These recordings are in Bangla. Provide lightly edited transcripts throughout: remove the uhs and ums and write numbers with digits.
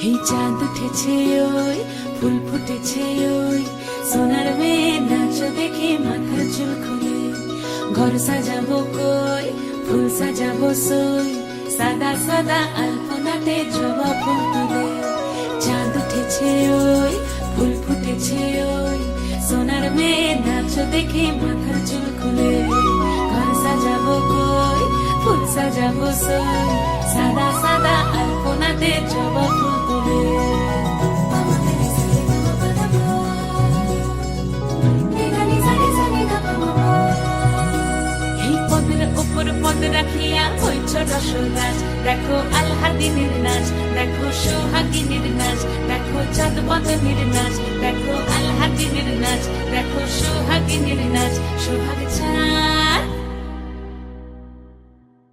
এই চাঁদ উঠেছে ওই ফুল ফুটেছে ওই সোনার মেয়ে নাচ দেখে মাথার চুল খুলে ঘর সাজাবো কই ফুল সাজাবো সই সাদা সাদা আলপনাতে জবা ফুল তুলে চাঁদ উঠেছে ওই ফুল ফুটেছে ওই সোনার মেয়ে নাচ দেখে মাথার চুল খুলে ঘর সাজাবো কই ফুল সাজাবো সই সাদা সাদা আলপনাতে জবা ফুল তুলে এই পদের উপর পদ রাখিয়া হইছ রসরাজ দেখো আলহাদিনের নাচ দেখো সোহাগিনীর নাচ দেখো চাঁদ বদনের নাচ দেখো আলহাদিনের নাচ দেখো সোহাগিনীর নাচ সোহাগ চাঁদ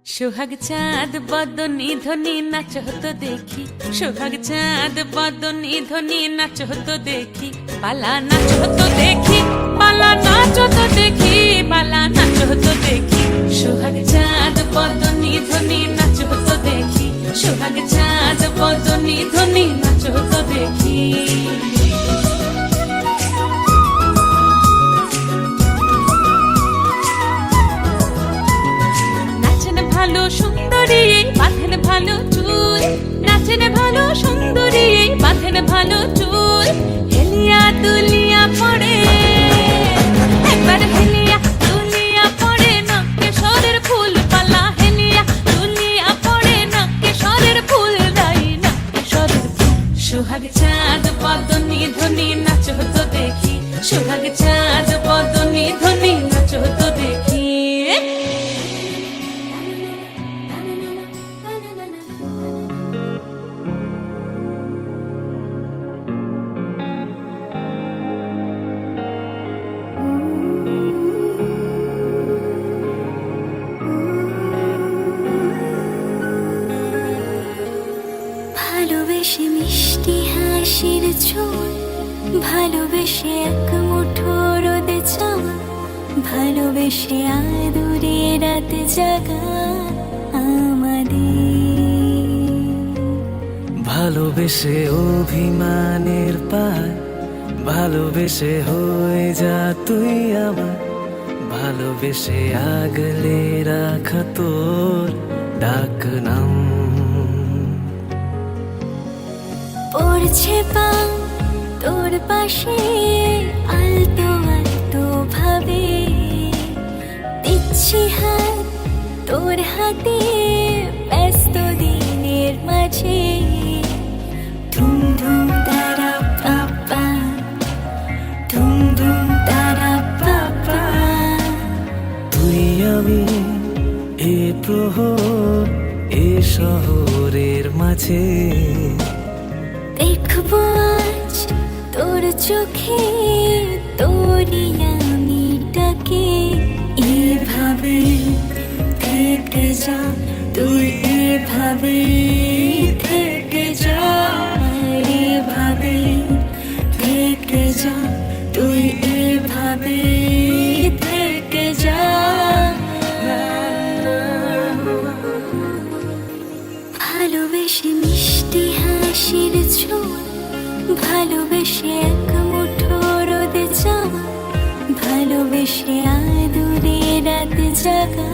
সোহাগ চাঁদ বদনী ধ্বনি নাচ হতো দেখি সোহাগ চাঁদ বদনী ধ্বনি নাচ হতো দেখি পালা নাচ হতো দেখি পালা নাচ হতো দেখি পালা নাচ হতো দেখি সোহাগ চাঁদ বদনী ধ্বনি নাচ হতো দেখি সোহাগ চাঁদ বদনী ধ্বনি নাচ হতো দেখি ভালো সুন্দরী বাঁধেন ভালো চুল নাচেন ভালো সুন্দরী বাঁধেন ভালো চুল হেলিয়া দুলিয়া পড়ে একবার হেলিয়া দুলিয়া পড়ে নকেশ্বরের ফুল পালা হেলিয়া দুলিয়া পড়ে নকেশ্বরের ফুল দাই নকেশ্বরের ফুল সোহাগ চাঁদ বদনী ধ্বনি নাচ হতো দেখি সোহাগ চাঁদ বদনী ধ্বনি নাচ হতো দেখি ভালোবেসে মিষ্টি হাসির ঝোল ভালোবেসে এক মুঠো রোদে চাওয়া ভালোবেসে আদুরে রাত জাগা আমাদের ভালোবেসে অভিমানের পায় ভালোবেসে হয়ে যা তুই আমার ভালোবেসে আগলে রাখা তোর ডাক নাম পড়ছে পা তোর পাশে আলতো আলতো ভাবে দিচ্ছি হাত তোর হাতে ব্যস্ত দিনের মাঝে ধুম ধুম তারা পাপা ধুম ধুম তারা পাপা তুই আমি এ প্রহর এ শহরের মাঝে দেখবো আজ তোর চোখে তোরই আমি ডাকে এভাবে থেকে যা তুই এভাবে থেকে যা এভাবে থেকে যা তুই এভাবে থেকে যা ভালোবেসে মিষ্টি হাসির ঝোল ভালোবেসে এক মুঠো রোদে চাওয়া ভালোবেসে আদুরে রাত জাগা